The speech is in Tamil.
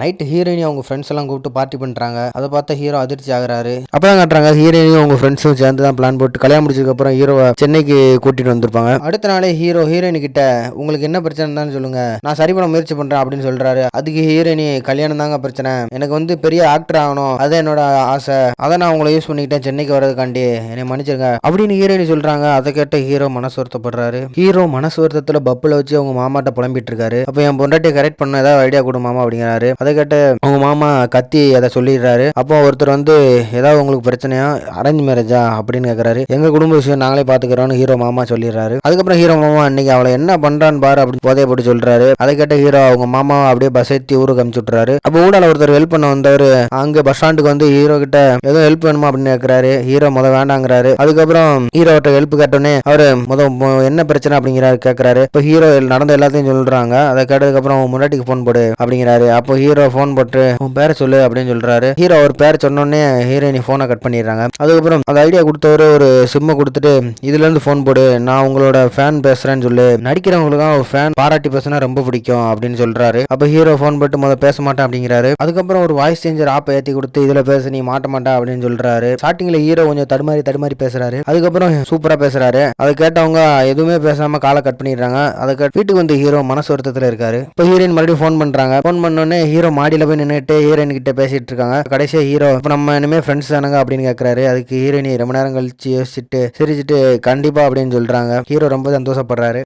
நைட் ஹீரோயினி அவங்க ஃப்ரெண்ட்ஸ் எல்லாம் கூப்பிட்டு பார்ட்டி பண்றாங்க. அதை பார்த்த ஹீரோ அதிர்ச்சி ஆகுறாரு. அப்பதான் காட்டுறாங்க ஹீரோயினியும் அவங்க ஃப்ரெண்ட்ஸும் சேர்ந்து தான் பிளான் போட்டு கல்யாணம் முடிச்சதுக்கு அப்புறம் ஹீரோவை சென்னைக்கு கூட்டிட்டு வந்திருப்பாங்க. அடுத்த நாளே ஹீரோ ஹீரோயினி கிட்ட உங்களுக்கு என்ன பிரச்சனை சொல்லுங்க, நான் சரி பண்ண முயற்சி பண்றேன் அப்படின்னு சொல்றாரு. அதுக்கு ஹீரோயினி கல்யாணம் தாங்க பிரச்சனை, எனக்கு வந்து பெரிய ஆக்டர் ஆகணும், அது என்னோட ஆசை, அதை நான் உங்களை யூஸ் பண்ணிக்கிட்டேன் சென்னைக்கு வர்றதுக்காண்டி, என்னை மன்னிச்சிருங்க அப்படின்னு ஹீரோயினி சொல்றாங்க. அதை கேட்ட ஹீரோ மனசு வருத்தப்படுறாரு. ஹீரோ மனசு வருத்தத்துல பப்புல வச்சு அவங்க மாமாட்ட புலம்பிட்டு இருக்காரு. அப்ப என் பொண்டாட்டியை கரெக்ட் பண்ண ஏதாவது ஐடியா கொடு மாமா அப்படிங்கிறாரு. அதை கேட்டு அவங்க மாமா கத்தி அதை சொல்லிடுறாரு. அப்போ ஒருத்தர் வந்து ஏதாவது உங்களுக்கு பிரச்சனையா, அரேஞ்ச் மேரேஜா அப்படின்னு கேட்கறாரு. எங்க குடும்ப விஷயம் நாங்களே பாத்துக்கிறோம்னு ஹீரோ மாமா சொல்லிடுறாரு. அதுக்கப்புறம் ஹீரோ மாமா அன்னைக்கு அவளை என்ன பண்றான்னு பாரு அப்படின்னு போதைய போட்டு சொல்றாரு. அதை கேட்ட ஹீரோ அவங்க மாமா அப்படியே பஸ் ஏற்றி ஊருக்கு அனுப்பிச்சு விட்டுறாரு. அப்போ ஊடால ஒருத்தர் ஹெல்ப் பண்ண வந்தவர் அங்க பஸ் ஸ்டாண்டுக்கு வந்து ஹீரோ கிட்ட ஏதோ ஹெல்ப் வேணுமா அப்படின்னு கேட்கறாரு. ஹீரோ வேண்டாங்கிறாரு. அதுக்கப்புறம் ஹீரோட்ட ஹெல்ப் கேட்டோன்னே அவரு என்ன பிரச்சனை அப்படிங்கிறாரு கேட்கறாரு. இப்போ ஹீரோ நடந்த எல்லாத்தையும் சொல்றாங்க. அதை கேட்டதுக்கு அப்புறம் முன்னாடிக்கு போன் போடு அப்படிங்கிறாரு. அப்போ ஹீரோ போன் போட்டு உன் பேரை சொல்லு அப்படின்னு சொல்றாரு. ஹீரோ ஒரு பேரை சொன்னோடனே ஹீரோயினி போனை கட் பண்ணிடுறாங்க. அதுக்கப்புறம் அந்த ஐடியா கொடுத்தவரு ஒரு சிம்மை கொடுத்துட்டு இதுல இருந்து போன் போடு, நான் உங்களோட ஃபேன் பேசுறேன்னு சொல்லு, நடிக்கிறவங்களுக்கு ஒரு ஃபேன் பாராட்டி பேசினா ரொம்ப பிடிக்கும் அப்படின்னு சொல்றாரு. அப்ப ஹீரோ போன் போட்டு பேச மாட்டேன் அப்படிங்கிறாரு. அதுக்கப்புறம் ஒரு வாய்ஸ் சேஞ்சர் ஆப்பை ஏற்றி கொடுத்து இதுல பேச நீ மாட்ட மாட்டா அப்படின்னு சொல்றாரு. ஸ்டார்டிங்ல ஹீரோ கொஞ்சம் தடுமாறி பேசுறாரு. அதுக்கப்புறம் சூப்பரா பேசுறாரு. அதை கேட்டவங்க எதுவுமே பேசாம காலை கட் பண்ணிடுறாங்க. அதை வீட்டுக்கு வந்து ஹீரோ மனசு வருத்தத்துல இருக்காரு. இப்போ ஹீரோயின் மறுபடியும் போன் பண்றாங்க. போன் பண்ணோடனே ஹீரோ மாடியில போய் நின்றுட்டு ஹீரோயின் கிட்ட பேசிட்டு இருக்காங்க. கடைசியா ஹீரோ இப்போ நம்ம இனிமே ஃப்ரெண்ட்ஸ் தானங்க அப்படின்னு கேட்கறாரு. அதுக்கு ஹீரோயினி ரொம்ப நேரம் கழிச்சு யோசிச்சுட்டு சிரிச்சுட்டு கண்டிப்பா அப்படின்னு சொல்றாங்க. ஹீரோ ரொம்ப சந்தோஷப்படுறாரு.